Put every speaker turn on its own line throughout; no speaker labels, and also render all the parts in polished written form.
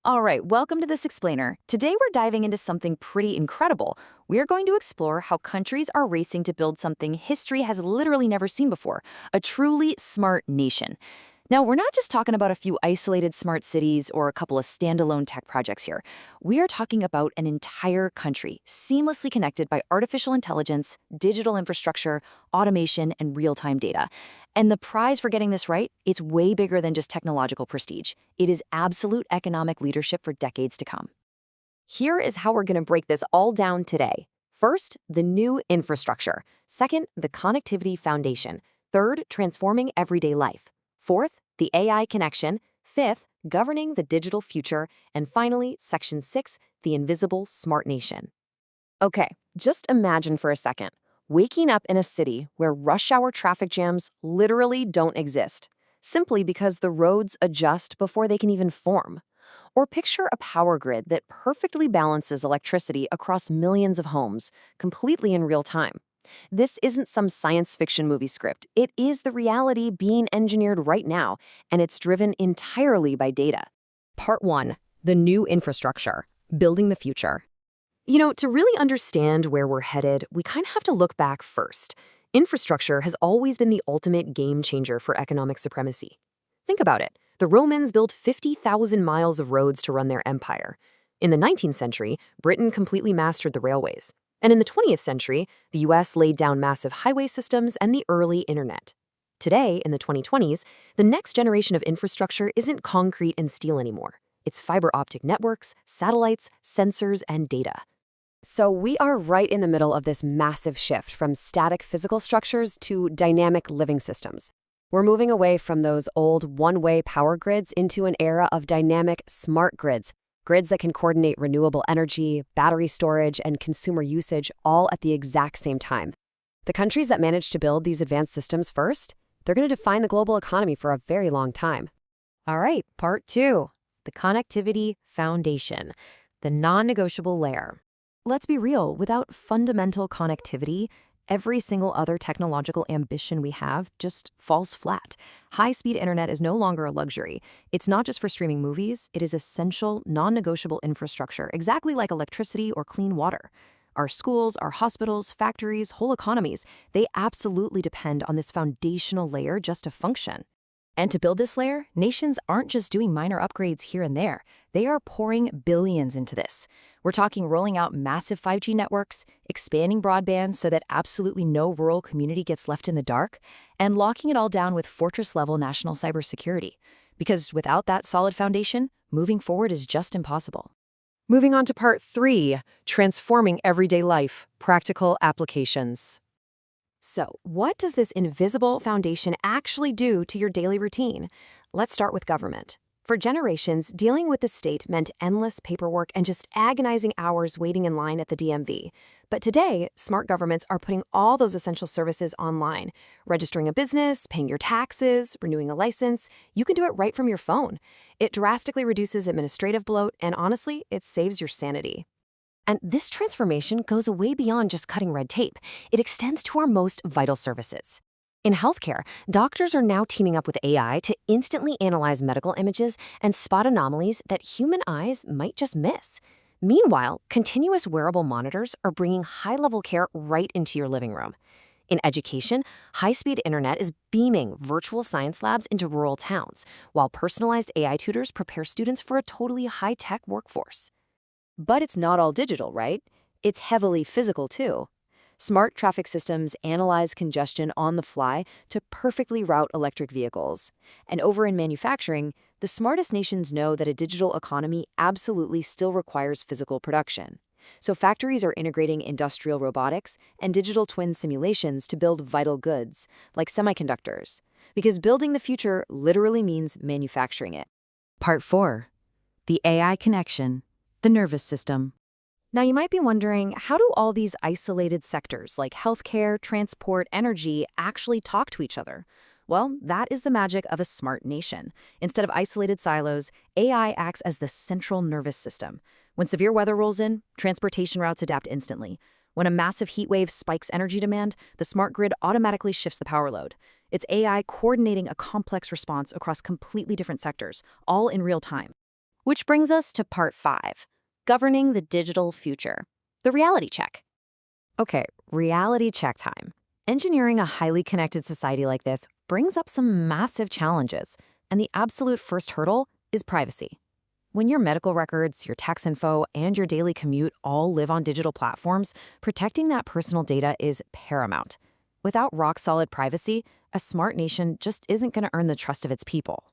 All right, welcome to this explainer. Today we're diving into something pretty incredible. We're going to explore how countries are racing to build something history has literally never seen before, a truly smart nation. Now, we're not just talking about a few isolated smart cities or a couple of standalone tech projects here. We are talking about an entire country, seamlessly connected by artificial intelligence, digital infrastructure, automation, and real-time data. And the prize for getting this right, it's way bigger than just technological prestige. It is absolute economic leadership for decades to come. Here is how we're going to break this all down today. First, the new infrastructure. Second, the connectivity foundation. Third, transforming everyday life. Fourth, the AI connection. Fifth, governing the digital future. And finally, Section 6, the invisible smart nation. Okay, just imagine for a second, waking up in a city where rush hour traffic jams literally don't exist, simply because the roads adjust before they can even form. Or picture a power grid that perfectly balances electricity across millions of homes, completely in real time. This isn't some science fiction movie script. It is the reality being engineered right now, and it's driven entirely by data. Part 1. The new infrastructure. Building the future. To really understand where we're headed, we kind of have to look back first. Infrastructure has always been the ultimate game changer for economic supremacy. Think about it. The Romans built 50,000 miles of roads to run their empire. In the 19th century, Britain completely mastered the railways. And in the 20th century, the US laid down massive highway systems and the early internet. Today, in the 2020s, the next generation of infrastructure isn't concrete and steel anymore. It's fiber optic networks, satellites, sensors, and data. So we are right in the middle of this massive shift from static physical structures to dynamic living systems. We're moving away from those old one-way power grids into an era of dynamic smart grids, grids that can coordinate renewable energy, battery storage, and consumer usage all at the exact same time. The countries that manage to build these advanced systems first, they're going to define the global economy for a very long time. All right, part 2, the connectivity foundation, the non-negotiable layer. Let's be real, without fundamental connectivity, every single other technological ambition we have just falls flat. High-speed internet is no longer a luxury. It's not just for streaming movies, it is essential, non-negotiable infrastructure, exactly like electricity or clean water. Our schools, our hospitals, factories, whole economies, they absolutely depend on this foundational layer just to function. And to build this layer, nations aren't just doing minor upgrades here and there. They are pouring billions into this. We're talking rolling out massive 5G networks, expanding broadband so that absolutely no rural community gets left in the dark, and locking it all down with fortress-level national cybersecurity. Because without that solid foundation, moving forward is just impossible. Moving on to part 3, transforming everyday life, practical applications. So, what does this invisible foundation actually do to your daily routine? Let's start with government. For generations, dealing with the state meant endless paperwork and just agonizing hours waiting in line at the DMV. But today, smart governments are putting all those essential services online. Registering a business, paying your taxes, renewing a license, you can do it right from your phone. It drastically reduces administrative bloat, and honestly, it saves your sanity. And this transformation goes way beyond just cutting red tape. It extends to our most vital services. In healthcare, doctors are now teaming up with AI to instantly analyze medical images and spot anomalies that human eyes might just miss. Meanwhile, continuous wearable monitors are bringing high-level care right into your living room. In education, high-speed internet is beaming virtual science labs into rural towns, while personalized AI tutors prepare students for a totally high-tech workforce. But it's not all digital, right? It's heavily physical, too. Smart traffic systems analyze congestion on the fly to perfectly route electric vehicles. And over in manufacturing, the smartest nations know that a digital economy absolutely still requires physical production. So factories are integrating industrial robotics and digital twin simulations to build vital goods, like semiconductors. Because building the future literally means manufacturing it. Part 4. The AI connection. The nervous system. Now, you might be wondering, how do all these isolated sectors like healthcare, transport, energy actually talk to each other? Well, that is the magic of a smart nation. Instead of isolated silos, AI acts as the central nervous system. When severe weather rolls in, transportation routes adapt instantly. When a massive heat wave spikes energy demand, the smart grid automatically shifts the power load. It's AI coordinating a complex response across completely different sectors, all in real time. Which brings us to part 5, governing the digital future, the reality check. Okay, reality check time. Engineering a highly connected society like this brings up some massive challenges, and the absolute first hurdle is privacy. When your medical records, your tax info, and your daily commute all live on digital platforms, protecting that personal data is paramount. Without rock-solid privacy, a smart nation just isn't going to earn the trust of its people.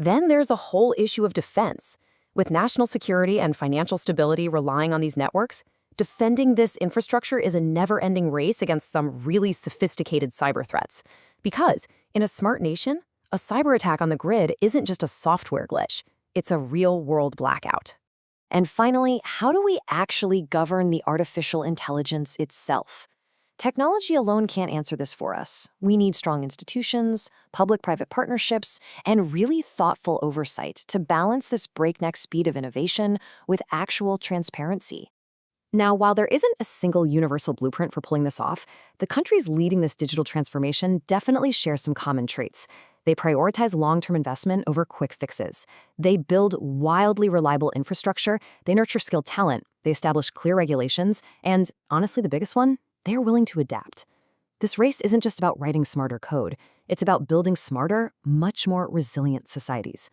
Then there's the whole issue of defense. With national security and financial stability relying on these networks, defending this infrastructure is a never-ending race against some really sophisticated cyber threats. Because in a smart nation, a cyber attack on the grid isn't just a software glitch. It's a real-world blackout. And finally, how do we actually govern the artificial intelligence itself? Technology alone can't answer this for us. We need strong institutions, public-private partnerships, and really thoughtful oversight to balance this breakneck speed of innovation with actual transparency. Now, while there isn't a single universal blueprint for pulling this off, the countries leading this digital transformation definitely share some common traits. They prioritize long-term investment over quick fixes. They build wildly reliable infrastructure, they nurture skilled talent, they establish clear regulations, and honestly, the biggest one, they are willing to adapt. This race isn't just about writing smarter code. It's about building smarter, much more resilient societies.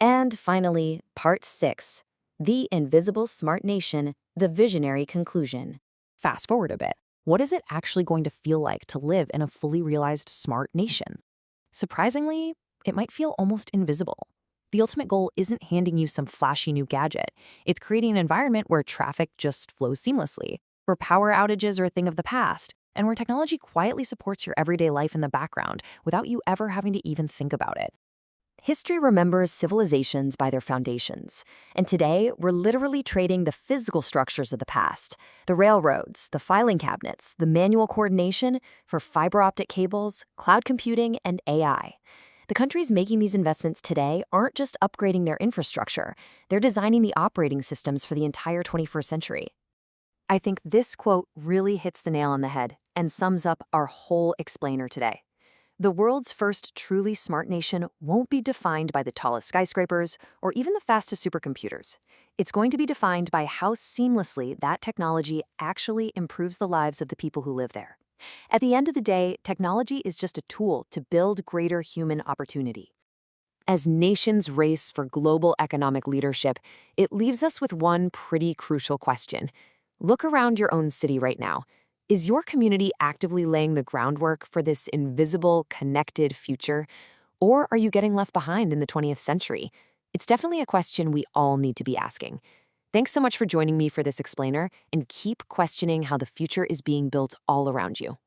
And finally, part 6, the invisible smart nation, the visionary conclusion. Fast forward a bit. What is it actually going to feel like to live in a fully realized smart nation? Surprisingly, it might feel almost invisible. The ultimate goal isn't handing you some flashy new gadget. It's creating an environment where traffic just flows seamlessly, where power outages are a thing of the past, and where technology quietly supports your everyday life in the background without you ever having to even think about it. History remembers civilizations by their foundations, and today we're literally trading the physical structures of the past, the railroads, the filing cabinets, the manual coordination for fiber optic cables, cloud computing, and AI. The countries making these investments today aren't just upgrading their infrastructure, they're designing the operating systems for the entire 21st century. I think this quote really hits the nail on the head and sums up our whole explainer today. The world's first truly smart nation won't be defined by the tallest skyscrapers or even the fastest supercomputers. It's going to be defined by how seamlessly that technology actually improves the lives of the people who live there. At the end of the day, technology is just a tool to build greater human opportunity. As nations race for global economic leadership, it leaves us with one pretty crucial question. Look around your own city right now. Is your community actively laying the groundwork for this invisible, connected future? Or are you getting left behind in the 20th century? It's definitely a question we all need to be asking. Thanks so much for joining me for this explainer, and keep questioning how the future is being built all around you.